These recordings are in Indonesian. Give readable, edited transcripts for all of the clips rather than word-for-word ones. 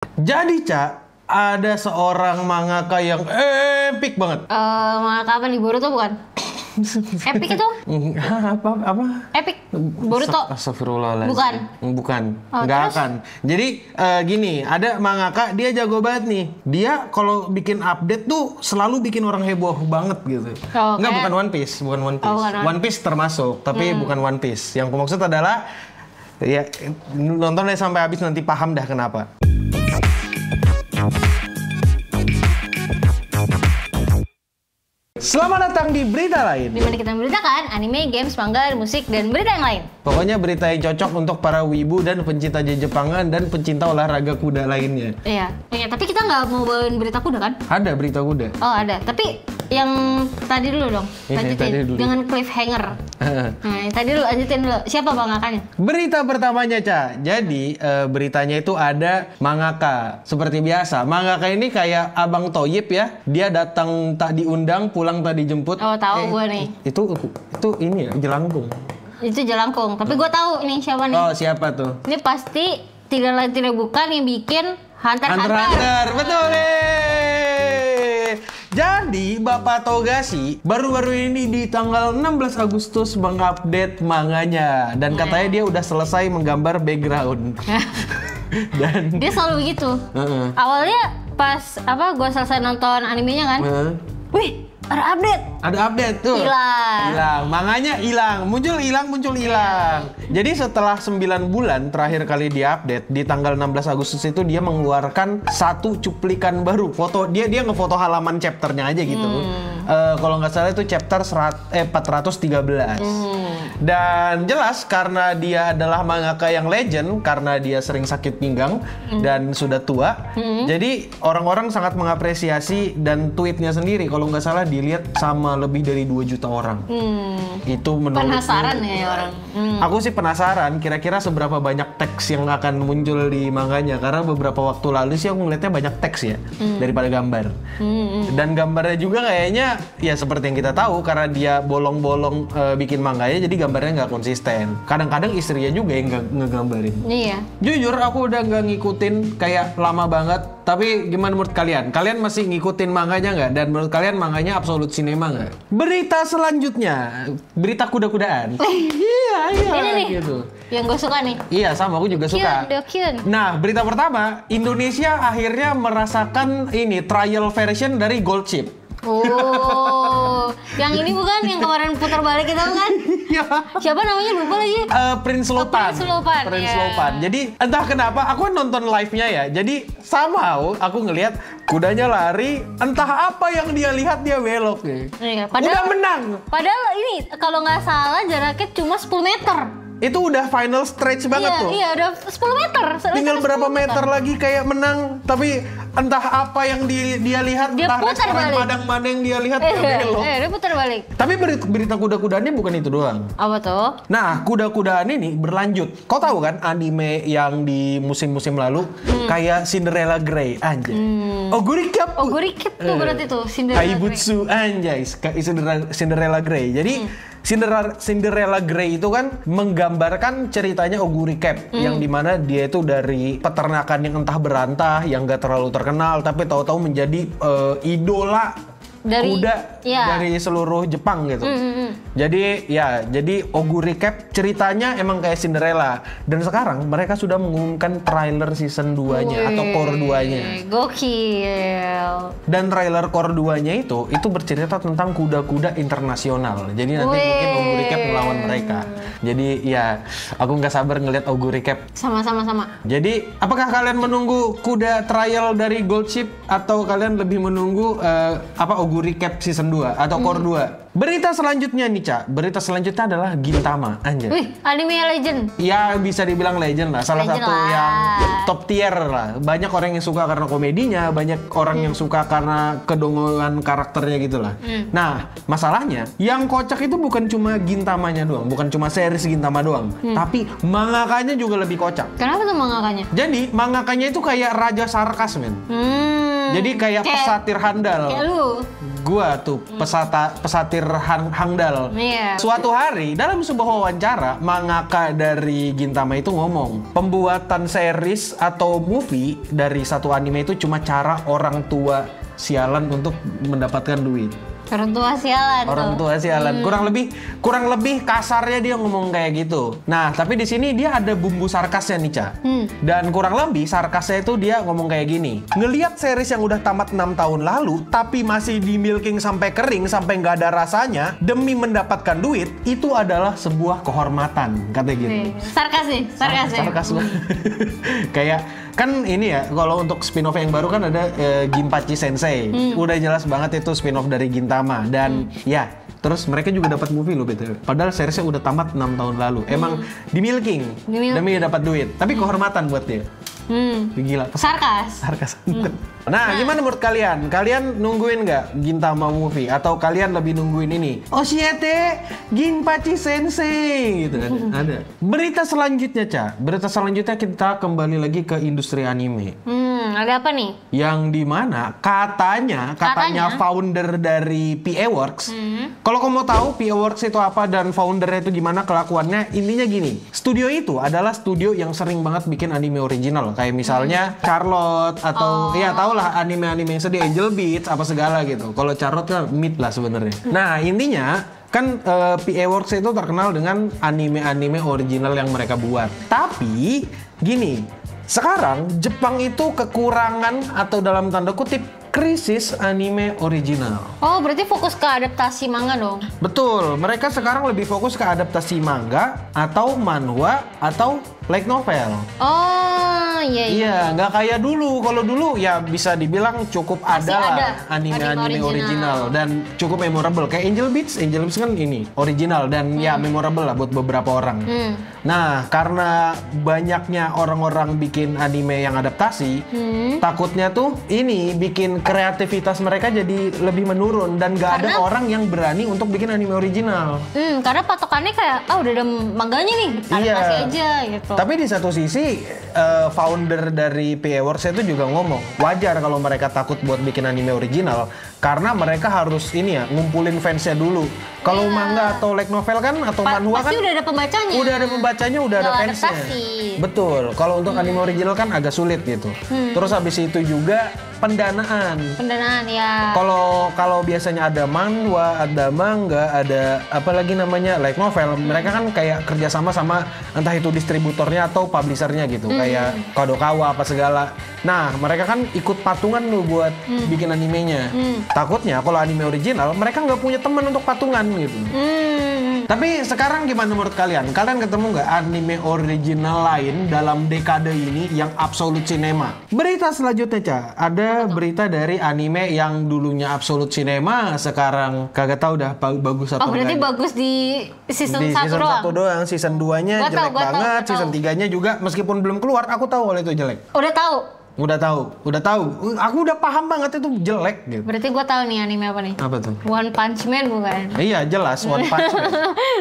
Jadi, Cak, ada seorang mangaka yang epic banget. Mangaka apa nih? Boruto bukan? Epic itu? Apa? Epic. Boruto. Astagfirullahaladzim. Bukan. Oh, Nggak terus? akan. Jadi gini, ada mangaka, dia jago banget nih. Dia kalau bikin update tuh selalu bikin orang heboh banget gitu. Oh, Nggak, kayak- bukan One Piece. Oh, bukan One Piece termasuk, tapi bukan One Piece. Yang aku maksud adalah, ya nonton deh sampai habis nanti paham dah kenapa. Selamat datang di Berita Lain. Dimana kita memberitakan anime, games, manga, musik, dan berita yang lain. Pokoknya berita yang cocok untuk para wibu dan pencinta Jepangan dan pencinta olahraga kuda lainnya. Iya. Tapi kita nggak mau bawain berita kuda kan? Ada berita kuda. Oh ada. Tapi yang tadi dulu dong. Yang Lanjutin. tadi dulu. Dengan cliffhanger. Nah, yang tadi dulu lanjutin dulu. Siapa mangakannya? Berita pertamanya, Ca. Jadi beritanya itu ada mangaka. Seperti biasa, mangaka ini kayak Abang Toyib ya. Dia datang tak diundang, pulang tak dijemput. Oh tahu gue nih. Itu ini ya, jelangkung. Itu Jelangkung. Tapi gue tahu ini siapa nih. Oh, siapa tuh? Ini pasti tidak lain tidak bukan yang bikin Hunter x Hunter x Hunter. Hunter, betul nih. Jadi Bapak Togashi baru-baru ini di tanggal 16 Agustus mengupdate manganya dan katanya dia udah selesai menggambar background. Dan Dia selalu begitu. Awalnya pas gue selesai nonton animenya kan. Wih, ada update. ada update tuh. Hilang. Manganya hilang. Muncul hilang. Jadi setelah 9 bulan terakhir kali dia update di tanggal 16 Agustus itu dia mengeluarkan satu cuplikan baru. Foto dia ngefoto halaman chapternya aja gitu. Kalau nggak salah itu chapter 413. Dan jelas karena dia adalah mangaka yang legend karena dia sering sakit pinggang dan sudah tua. Jadi orang-orang sangat mengapresiasi dan tweetnya sendiri kalau nggak salah dilihat sama lebih dari 2 juta orang. Itu menurut Penasaran ya orang. Aku sih penasaran kira-kira seberapa banyak teks yang akan muncul di manganya karena beberapa waktu lalu sih aku ngeliatnya banyak teks ya daripada gambar. Dan gambarnya juga kayaknya ya seperti yang kita tahu karena dia bolong-bolong bikin manganya jadi gambarnya nggak konsisten. Kadang-kadang istrinya juga yang ngegambarin. Iya. Jujur aku udah nggak ngikutin kayak lama banget. Tapi gimana menurut kalian? Kalian masih ngikutin manganya nggak? Dan menurut kalian manganya Absolute Cinema nggak? Berita selanjutnya, berita kuda-kudaan. Iya. Ini nih. Gitu. Yang gue suka nih. Iya sama, aku juga suka. Kyun. Nah, berita pertama, Indonesia akhirnya merasakan ini trial version dari Gold Ship. Oh, yang ini bukan yang kemarin putar balik itu kan? Iya. Siapa namanya lupa lagi? Prince Lopan. Prince Prince iya. Lopan. Jadi entah kenapa aku nonton live-nya ya. Jadi somehow aku ngelihat kudanya lari, entah apa yang dia lihat dia belok ya. Iya, Udah menang. Padahal ini kalau nggak salah jaraknya cuma 10 meter. Itu udah final stretch banget tuh. Iya, udah 10 meter. Tinggal Selisih berapa 10 meter lagi kayak menang, tapi entah apa yang dia lihat, Dia entah putar restoran balik. Padang mana yang dia lihat dia belok. Dia putar balik. Tapi berita kuda-kudaannya bukan itu doang. Apa tuh? Nah, kuda-kudaan ini berlanjut. Kau tahu kan anime yang di musim-musim lalu kayak Cinderella Grey anjay. Oguri Cap. Oguri Cap tuh berarti tuh Cinderella Grey. Kaibutsu anjay, Cinderella Grey. Jadi Cinderella Grey itu kan menggambarkan ceritanya Oguri Cap yang dimana dia itu dari peternakan yang entah berantah yang gak terlalu terkenal tapi tahu-tahu menjadi idola Dari- kuda iya. dari seluruh Jepang gitu. Jadi Oguri Cap ceritanya emang kayak Cinderella dan sekarang mereka sudah mengumumkan trailer season 2-nya atau core 2-nya. Gokil. Dan trailer core 2-nya itu bercerita tentang kuda-kuda internasional. Jadi nanti mungkin Oguri Cap melawan mereka. Jadi ya aku nggak sabar ngeliat Oguri Cap. Sama. Jadi apakah kalian menunggu kuda trial dari Gold Ship atau kalian lebih menunggu Oguri Cap season 2 atau core 2? Berita selanjutnya nih, Ca. Berita selanjutnya adalah Gintama, anjay. Wih, anime legend. Ya bisa dibilang legend lah, salah Legend satu lah. yang top tier lah. Banyak orang yang suka karena komedinya, banyak orang yang suka karena kedongolan karakternya gitu lah. Nah, masalahnya yang kocak itu bukan cuma Gintamanya doang, bukan cuma series Gintama doang, tapi mangakanya juga lebih kocak. Kenapa tuh mangakanya? Jadi mangakanya itu kayak raja sarkas, men. Jadi kayak pesatir handal. Kayak lu. Gua tuh pesatir handal. Iya. Suatu hari dalam sebuah wawancara, mangaka dari Gintama itu ngomong, pembuatan series atau movie dari satu anime itu cuma cara orang tua sialan untuk mendapatkan duit. Orang tua sialan. Orang tua sialan. Kurang lebih kasarnya dia ngomong kayak gitu. Nah, tapi di sini dia ada bumbu sarkasnya nih, Ca. Dan kurang lebih sarkasnya itu dia ngomong kayak gini. Ngelihat series yang udah tamat 6 tahun lalu tapi masih di milking sampai kering sampai nggak ada rasanya demi mendapatkan duit, itu adalah sebuah kehormatan, katanya gitu. Sarkas nih, sarkas ya. Sarkas banget. Kayak kan ini ya, kalau untuk spin-off yang baru kan ada Ginpachi Sensei. Udah jelas banget itu spin-off dari Gintama. Dan ya, terus mereka juga dapat movie loh BTW. Padahal seriesnya udah tamat 6 tahun lalu. Emang di milking demi dapat duit. Tapi kehormatan buat dia. Gila. Sarkas. Nah, gimana menurut kalian? Kalian nungguin nggak Gintama movie? Atau kalian lebih nungguin ini? Oshiete Ginpachi Sensei gitu kan? Ada. Berita selanjutnya, Ca. Berita selanjutnya kita kembali lagi ke industri anime. Ada apa nih? Yang dimana katanya founder dari PA Works. Kalau kamu mau tahu PA Works itu apa dan foundernya itu gimana kelakuannya, intinya gini. Studio itu adalah studio yang sering banget bikin anime original. Kayak misalnya Charlotte atau ya tau lah anime-anime yang sedih, Angel Beats apa segala gitu. Kalau Charlotte kan mid lah sebenarnya. Nah, intinya kan PA Works itu terkenal dengan anime-anime original yang mereka buat. Tapi gini, sekarang Jepang itu kekurangan atau dalam tanda kutip krisis anime original. Oh, berarti fokus ke adaptasi manga dong? Betul, mereka sekarang lebih fokus ke adaptasi manga atau manhwa atau light novel. Oh, iya. Iya, nggak kayak dulu. Kalau dulu ya bisa dibilang cukup ada lah anime original dan cukup memorable. Kayak Angel Beats kan ini original dan ya memorable lah buat beberapa orang. Nah, karena banyaknya orang-orang bikin anime yang adaptasi, takutnya tuh ini bikin kreativitas mereka jadi lebih menurun dan nggak ada orang yang berani untuk bikin anime original. Karena patokannya kayak, udah ada manganya nih, adaptasi aja gitu. Tapi di satu sisi founder dari PA Works itu juga ngomong wajar kalau mereka takut buat bikin anime original karena mereka harus ini ya ngumpulin fansnya dulu. Kalau manga atau light novel kan atau manhwa kan udah ada pembacanya. Udah ada fansnya. Betul. Kalau untuk anime original kan agak sulit gitu. Terus habis itu juga pendanaan ya. Kalau biasanya ada manhwa, ada manga, ada apa lagi namanya light novel, mereka kan kayak kerjasama sama entah itu distributornya atau publishernya gitu, kayak Kadokawa apa segala. Nah, mereka kan ikut patungan tuh buat bikin animenya. Takutnya kalau anime original mereka nggak punya teman untuk patungan gitu. Tapi sekarang gimana menurut kalian? Kalian ketemu nggak anime original lain dalam dekade ini yang absolut cinema? Berita selanjutnya, Ca. Ada berita dari anime yang dulunya absolut cinema, sekarang kagak tahu dah bagus atau enggak. Oh, berarti bagus di season 1 doang? Season 2-nya jelek banget. Season 3-nya juga meskipun belum keluar, aku tahu kalau itu jelek. Udah tahu. Aku udah paham banget itu jelek gitu. Berarti gue tahu nih anime apa nih? Apa tuh? One Punch Man bukan? Iya, jelas One Punch Man.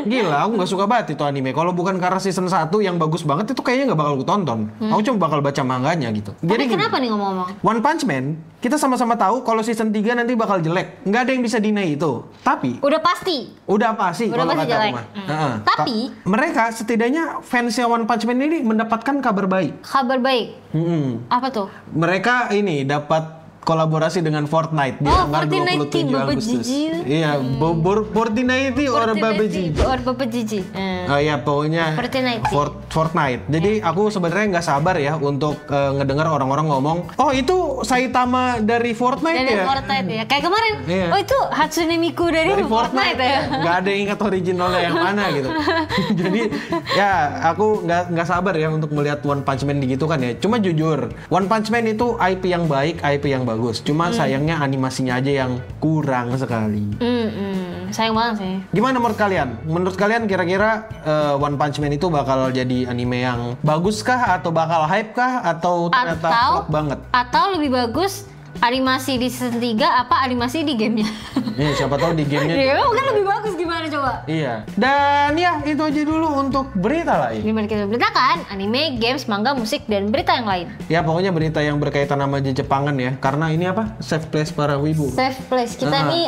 Gila, aku nggak suka banget itu anime. Kalau bukan karena season 1 yang bagus banget, itu kayaknya nggak bakal aku tonton. Aku cuma bakal baca manganya gitu. Tapi kenapa nih ngomong-ngomong? One Punch Man, kita sama-sama tahu kalau season 3 nanti bakal jelek. Nggak ada yang bisa deny itu. Tapi Udah pasti kalau kata jelek. Tapi mereka setidaknya fansnya One Punch Man ini mendapatkan kabar baik. Apa tuh? Mereka ini dapat kolaborasi dengan Fortnite di tanggal 27 Agustus. Iya, Fortnite or Babajiji. Oh iya, pokoknya Fortnite. Jadi aku sebenarnya nggak sabar ya untuk ngedengar orang-orang ngomong, oh itu Saitama dari Fortnite ya? Kayak kemarin. Iya. Oh itu Hatsune Miku dari Fortnite ya? Nggak ada yang ingat originalnya yang mana gitu. Jadi ya aku nggak sabar ya untuk melihat One Punch Man gitu kan ya. Cuma jujur, One Punch Man itu IP yang baik, IP yang bagus. Cuma sayangnya animasinya aja yang kurang sekali. Sayang banget sih. Gimana menurut kalian? Menurut kalian kira-kira One Punch Man itu bakal jadi anime yang bagus kah? Atau bakal hype kah? Atau ternyata flop banget? Atau lebih bagus animasi di season 3 apa animasi di gamenya? Siapa tahu di gamenya. Kan lebih bagus gimana coba? Iya. Dan ya itu aja dulu untuk berita lain. Dimana kita beritakan anime, games, manga, musik, dan berita yang lain. Ya pokoknya berita yang berkaitan sama Jepangan ya. Karena ini apa? Safe place para wibu. Safe place. Kita nih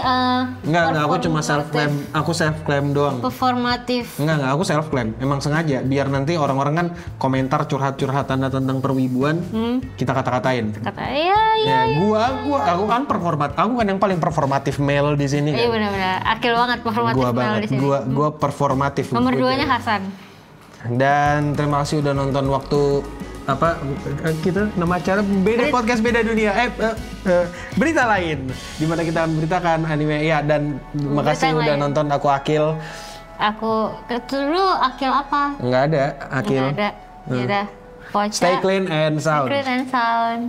Enggak, aku cuma self claim. Aku self claim doang. Performatif. Enggak, aku self claim. Emang sengaja biar nanti orang-orang kan komentar curhat-curhatan tentang perwibuan, kita kata-katain. Kata ya. Aku kan aku kan yang paling performatif male di sini Iya kan. benar-benar. Akil banget performatif Gua male banget. di sini. Gua performatif. Nomor 2-nya Hasan. Dan terima kasih udah nonton waktu apa kita nama acara beda podcast beda dunia berita lain di mana kita memberitakan anime ya dan makasih udah nonton. Aku Akil. Aku dulu Akil apa? Nggak ada Akil. Nggak ada. Ya udah. Stay clean and sound. Stay clean and sound.